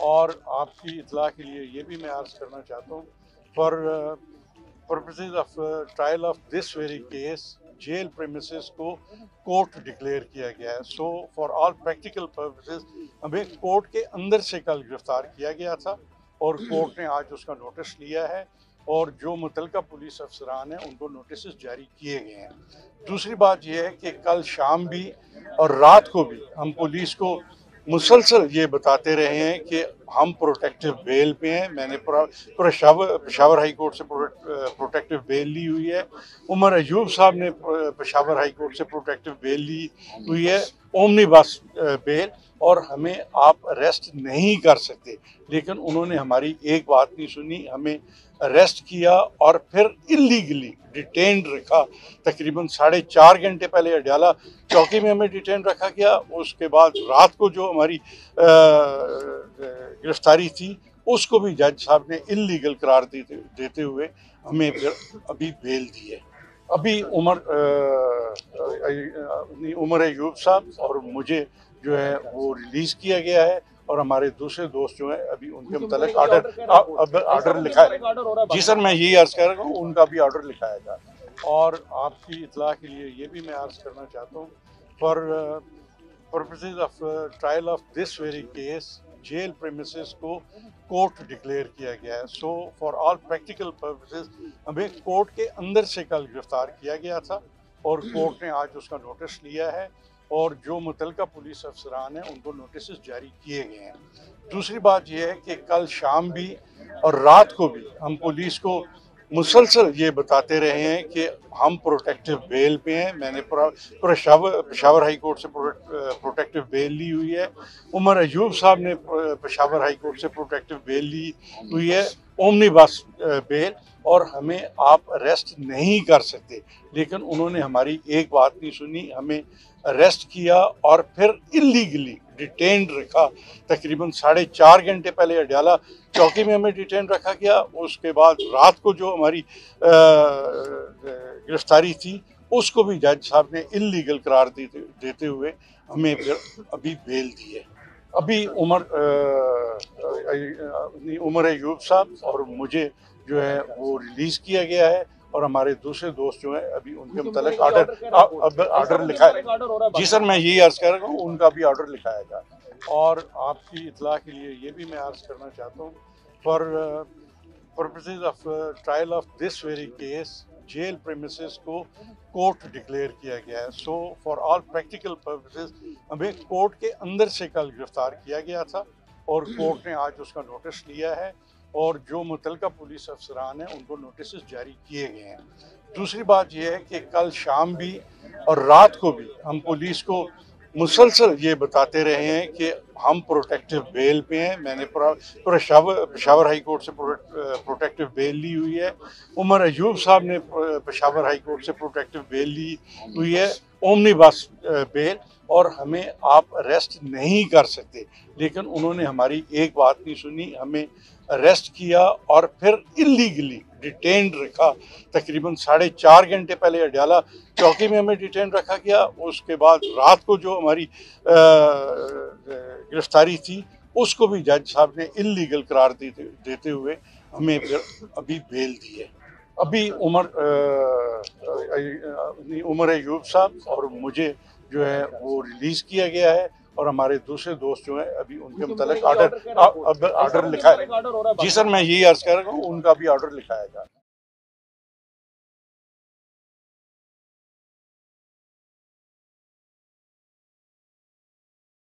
اور آپ کی اطلاع کے لیے یہ بھی میں عرض کرنا چاہتا ہوں for purposes of trial of this very case jail premises کو کورٹ ڈکلیئر کیا گیا ہے. So for all practical purposes ہمیں کورٹ کے اندر سے کل گرفتار کیا گیا تھا اور کورٹ نے آج اس کا نوٹس لیا ہے اور جو متعلقہ پولیس افسران ہیں ان کو نوٹسز جاری کیے گئے ہیں. دوسری بات یہ ہے کہ کل شام بھی اور رات کو بھی ہم پولیس کو مسلسل یہ بتاتے رہے ہیں کہ ہم پروٹیکٹیو بیل پہ ہیں. میں نے پشاور ہائی کورٹ سے پروٹیکٹیو بیل لی ہوئی ہے. عمر ایوب صاحب نے پشاور ہائی کورٹ سے پروٹیکٹیو بیل لی ہوئی ہے، اومنی بس بیل، اور ہمیں آپ اریسٹ نہیں کر سکتے. لیکن انہوں نے ہماری ایک بات نہیں سنی، ہمیں اریسٹ کیا اور پھر انلیگلی ڈیٹینڈ رکھا. تقریباً 4.5 گھنٹے پہلے اڈیالہ چوکی میں ہمیں ڈیٹین رکھا گیا. اس کے بعد رات کو جو ہماری گرفتاری تھی اس کو بھی جج صاحب نے انلیگل قرار دیتے ہوئے ہمیں پھر ابھی بیل دی ہے. ابھی عمر ایوب صاحب اور مجھے جو ہے وہ ریلیز کیا گیا ہے اور ہمارے دوسرے دوست جو ہیں ابھی ان کے متعلق آرڈر لکھا ہے. جی سر، میں یہی عرض کر رہا ہوں ان کا بھی آرڈر لکھایا گا. اور آپ کی اطلاع کے لیے یہ بھی میں عرض کرنا چاہتا ہوں for purposes of trial of this very case jail premises کو کورٹ ڈکلیئر کیا گیا ہے. So for all practical purposes ہمیں کورٹ کے اندر سے کل گرفتار کیا گیا تھا اور کورٹ نے آج اس کا نوٹس لیا ہے اور جو متعلقہ پولیس افسران ہیں ان کو نوٹسز جاری کیے گئے ہیں. دوسری بات یہ ہے کہ کل شام بھی اور رات کو بھی ہم پولیس کو مسلسل یہ بتاتے رہے ہیں کہ ہم پروٹیکٹیو بیل پہ ہیں. میں نے پشاور ہائی کورٹ سے پروٹیکٹیو بیل لی ہوئی ہے. عمر ایوب صاحب نے پشاور ہائی کورٹ سے پروٹیکٹیو بیل لی ہوئی ہے، اومنی بس بیل، اور ہمیں آپ اریسٹ نہیں کر سکتے. لیکن انہوں نے ہماری ایک بات نہیں سنی، ہمیں اریسٹ کیا اور پھر انلیگلی ڈیٹینڈ رکھا. تقریباً 4.5 گھنٹے پہلے اڈیالہ چوکی میں ہمیں ڈیٹین رکھا گیا. اس کے بعد رات کو جو ہماری گرفتاری تھی اس کو بھی جج صاحب نے انلیگل قرار دیتے ہوئے ہمیں پھر ابھی بیل دی ہے. ابھی عمر ایوب صاحب اور مجھے جو ہے وہ ریلیز کیا گیا ہے اور ہمارے دوسرے دوست جو ہیں ابھی ان کے متعلق آرڈر لکھا ہے. جی سر، میں یہی عرض کر رہا ہوں ان کا بھی آرڈر لکھایا گا. اور آپ کی اطلاع کے لیے یہ بھی میں عرض کرنا چاہتا ہوں for purposes of trial of this very case jail premises کو کورٹ ڈکلیئر کیا گیا ہے. So for all practical purposes ہمیں کورٹ کے اندر سے کل گرفتار کیا گیا تھا اور کورٹ نے آج اس کا نوٹس لیا ہے اور جو متعلقہ پولیس افسران ہیں ان کو نوٹسز جاری کیے گئے ہیں. دوسری بات یہ ہے کہ کل شام بھی اور رات کو بھی ہم پولیس کو مسلسل یہ بتاتے رہے ہیں کہ ہم پروٹیکٹیو بیل پہ ہیں. میں نے پشاور ہائی کورٹ سے پروٹیکٹیو بیل لی ہوئی ہے. عمر ایوب صاحب نے پشاور ہائی کورٹ سے پروٹیکٹیو بیل لی ہوئی ہے، اومنی بس بیل، اور ہمیں آپ اریسٹ نہیں کر سکتے. لیکن انہوں نے ہماری ایک بات نہیں سنی، ہمیں اریسٹ کیا اور پھر انلیگلی ڈیٹینڈ رکھا. تقریباً 4.5 گھنٹے پہلے اڈیالہ چوکی میں ہمیں ڈیٹین رکھا گیا. اس کے بعد رات کو جو ہماری گرفتاری تھی اس کو بھی جج صاحب نے انلیگل قرار دیتے ہوئے ہمیں پھر ابھی بیل دی ہے. ابھی عمر ایوب صاحب اور مجھے جو ہے وہ ریلیز کیا گیا ہے اور ہمارے دوسرے دوست جو ہیں ابھی ان کے متعلق آرڈر لکھا ہے. جی سر، میں یہی عرض کر رہا ہوں ان کا بھی آرڈر لکھایا گا.